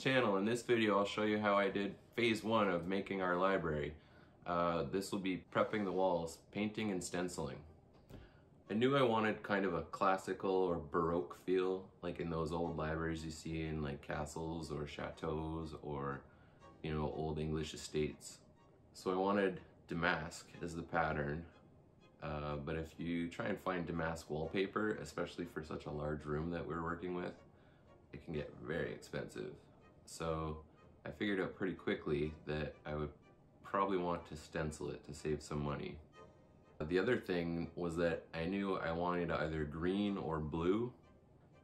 channel. In this video I'll show you how I did phase 1 of making our library. This will be prepping the walls, painting and stenciling. I knew I wanted kind of a classical or Baroque feel, like in those old libraries you see in like castles or chateaus or, you know, old English estates. So I wanted damask as the pattern, but if you try and find damask wallpaper, especially for such a large room that we're working with, it can get very expensive. So I figured out pretty quickly that I would probably want to stencil it to save some money. The other thing was that I knew I wanted either green or blue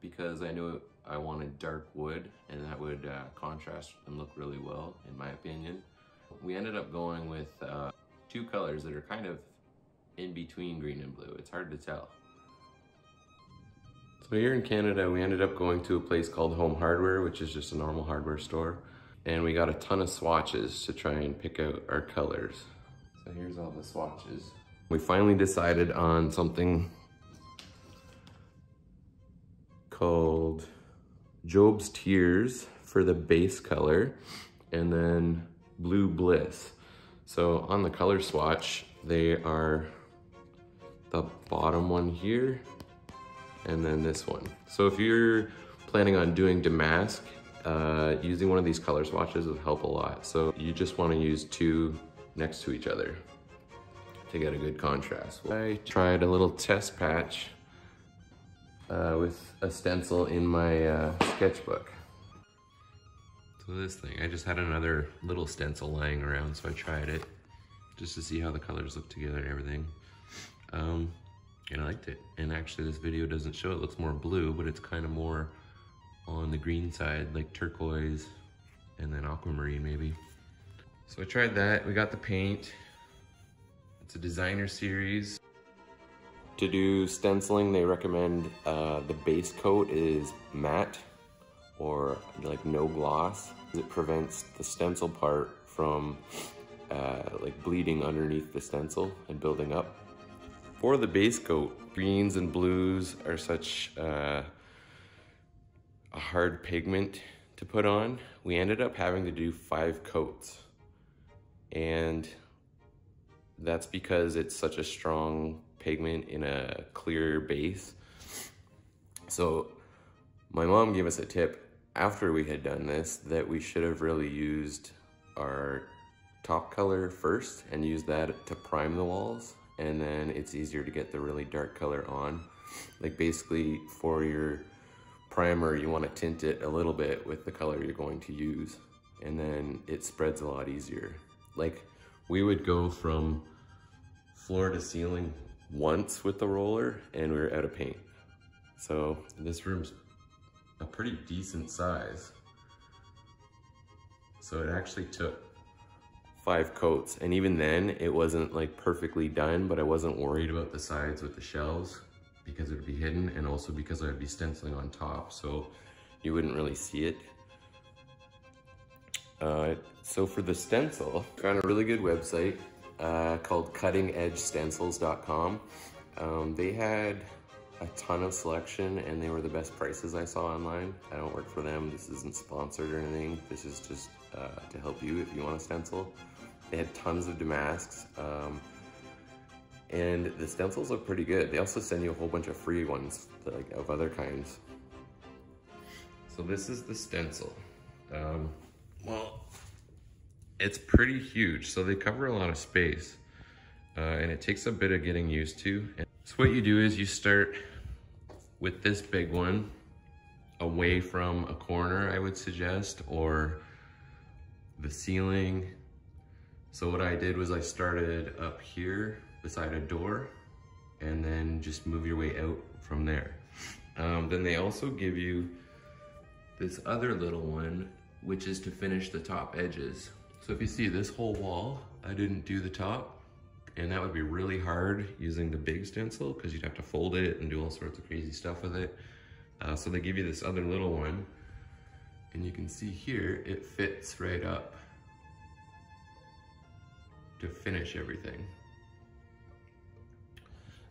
because I knew I wanted dark wood and that would contrast and look really well, in my opinion. We ended up going with two colors that are kind of in between green and blue. It's hard to tell. So here in Canada, we ended up going to a place called Home Hardware, which is just a normal hardware store. And we got a ton of swatches to try and pick out our colors. So here's all the swatches. We finally decided on something called Job's Tears for the base color, and then Blue Bliss. So on the color swatch, they are the bottom one here, and then this one. So if you're planning on doing damask, using one of these color swatches would help a lot. So you just want to use two next to each other to get a good contrast. I tried a little test patch with a stencil in my sketchbook. So this thing, I just had another little stencil lying around, so I tried it just to see how the colors look together and everything. And I liked it. And actually this video doesn't show it, looks more blue, but it's kind of more on the green side, like turquoise and then aquamarine maybe. So I tried that, we got the paint. It's a designer series. To do stenciling, they recommend the base coat is matte or like no gloss. It prevents the stencil part from like bleeding underneath the stencil and building up. For the base coat, greens and blues are such a hard pigment to put on. We ended up having to do 5 coats, and that's because it's such a strong pigment in a clear base. So my mom gave us a tip after we had done this that we should have really used our top color first and used that to prime the walls, and then it's easier to get the really dark color on. Like basically for your primer, you want to tint it a little bit with the color you're going to use, and then it spreads a lot easier. Like we would go from floor to ceiling once with the roller and we were out of paint. So this room's a pretty decent size. So it actually took 5 coats, and even then it wasn't like perfectly done, but I wasn't worried about the sides with the shelves because it would be hidden, and also because I would be stenciling on top, so you wouldn't really see it. So for the stencil, I found a really good website called cuttingedgestencils.com. They had a ton of selection and they were the best prices I saw online. I don't work for them, this isn't sponsored or anything, this is just to help you if you want a stencil. They had tons of damasks, and the stencils look pretty good. They also send you a whole bunch of free ones, like of other kinds. So this is the stencil. Well, it's pretty huge, so they cover a lot of space, and it takes a bit of getting used to. So what you do is you start with this big one away from a corner, I would suggest, or the ceiling. So what I did was I started up here beside a door, and then just move your way out from there. Then they also give you this other little one, which is to finish the top edges. So if you see this whole wall, I didn't do the top, and that would be really hard using the big stencil because you'd have to fold it and do all sorts of crazy stuff with it. So they give you this other little one, and you can see here, it fits right up to finish everything.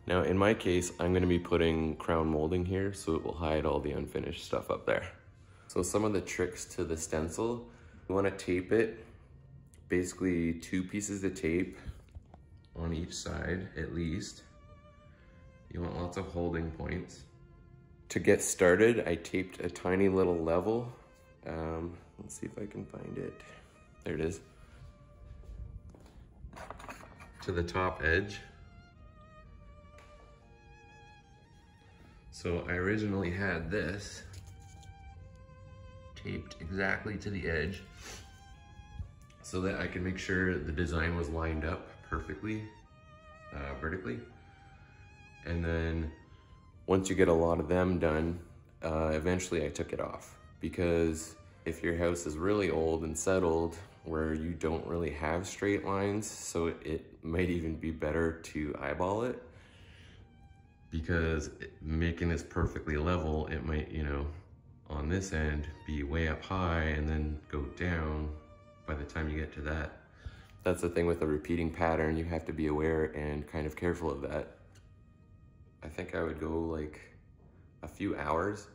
Now in my case, I'm gonna be putting crown molding here so it will hide all the unfinished stuff up there. So some of the tricks to the stencil, you want to tape it, basically 2 pieces of tape on each side at least. You want lots of holding points. To get started, I taped a tiny little level. Let's see if I can find it. There it is. To the top edge. So I originally had this taped exactly to the edge so that I could make sure the design was lined up perfectly, vertically. And then once you get a lot of them done, eventually I took it off, because if your house is really old and settled where you don't really have straight lines, so it might even be better to eyeball it, because making this perfectly level, it might, you know, on this end be way up high and then go down by the time you get to that. That's the thing with a repeating pattern, you have to be aware and kind of careful of that. I think I would go like a few hours,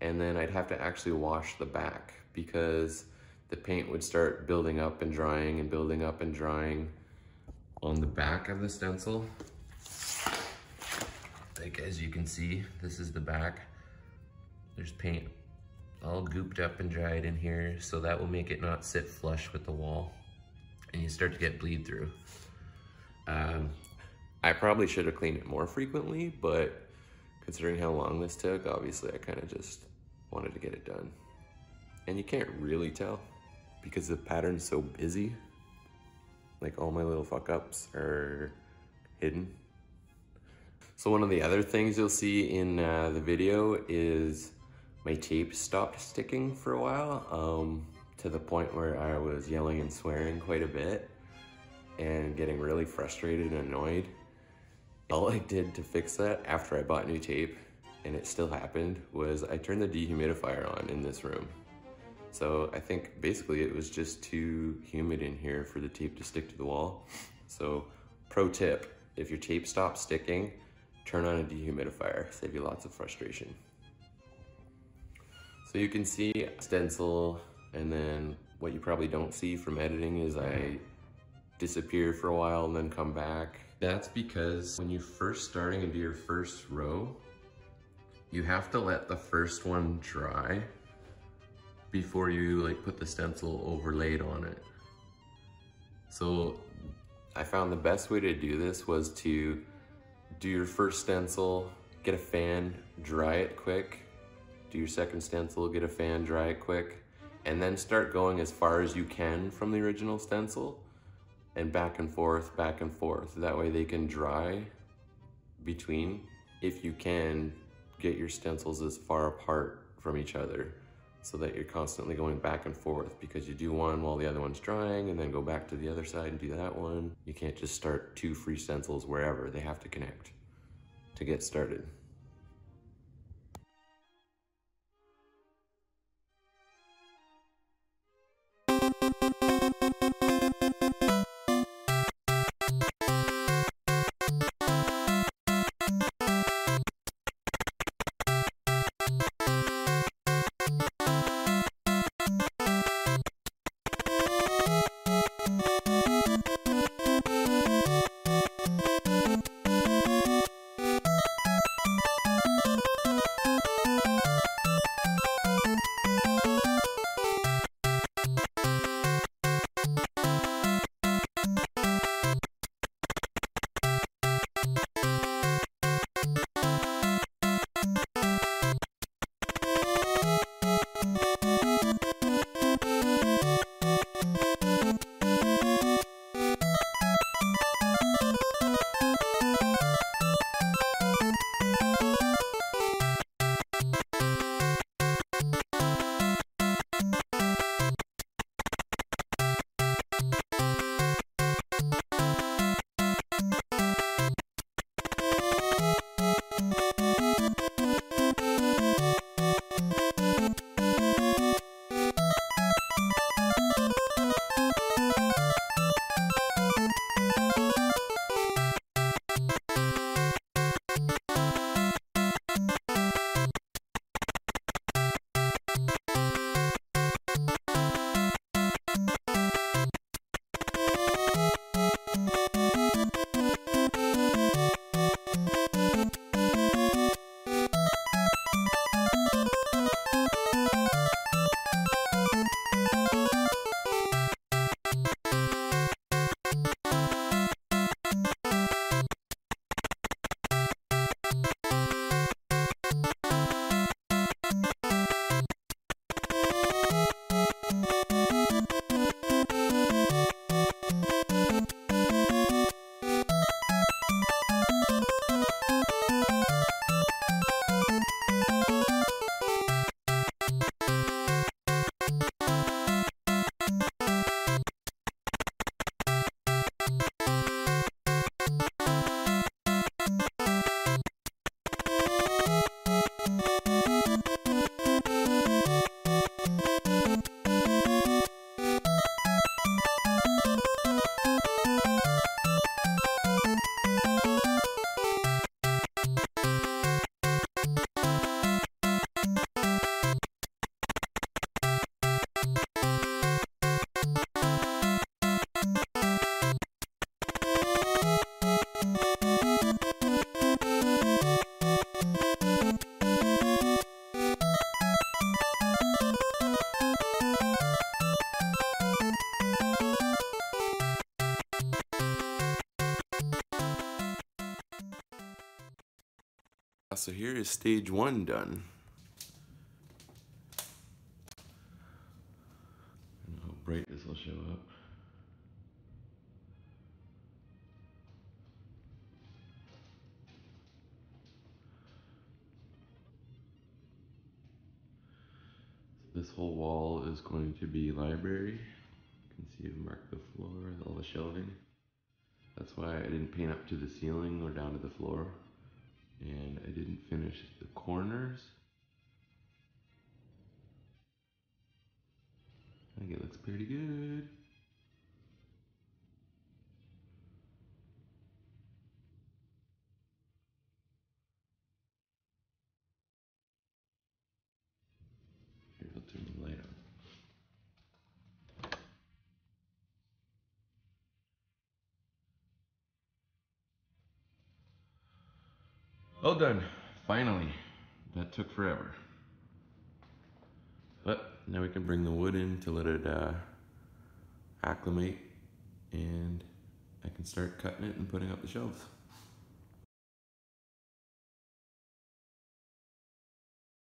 and then I'd have to actually wash the back, because the paint would start building up and drying and building up and drying on the back of the stencil. Like, as you can see, this is the back. There's paint all gooped up and dried in here, so that will make it not sit flush with the wall, and you start to get bleed through. I probably should have cleaned it more frequently, but considering how long this took, obviously I kind of just wanted to get it done. And you can't really tell because the pattern's so busy. Like, all my little fuck ups are hidden. So one of the other things you'll see in the video is my tape stopped sticking for a while, to the point where I was yelling and swearing quite a bit and getting really frustrated and annoyed. All I did to fix that after I bought new tape, and it still happened, was I turned the dehumidifier on in this room. So I think basically it was just too humid in here for the tape to stick to the wall. So pro tip, if your tape stops sticking, turn on a dehumidifier, save you lots of frustration. So you can see stencil, and then what you probably don't see from editing is I disappear for a while and then come back. That's because when you're first starting and do your first row, you have to let the first one dry before you like put the stencil overlaid on it. So I found the best way to do this was to do your first stencil, get a fan, dry it quick, do your second stencil, get a fan, dry it quick, and then start going as far as you can from the original stencil, and back and forth, back and forth. That way they can dry between. If you can, get your stencils as far apart from each other so that you're constantly going back and forth, because you do one while the other one's drying and then go back to the other side and do that one. You can't just start 2 free stencils wherever. They have to connect to get started. So here is stage 1 done. I don't know how bright this will show up. This whole wall is going to be library. You can see I've marked the floor with all the shelving. That's why I didn't paint up to the ceiling or down to the floor. And I didn't finish the corners. I think it looks pretty good. Here, I'll turn the light on. All done, finally. That took forever. But now we can bring the wood in to let it acclimate, and I can start cutting it and putting up the shelves.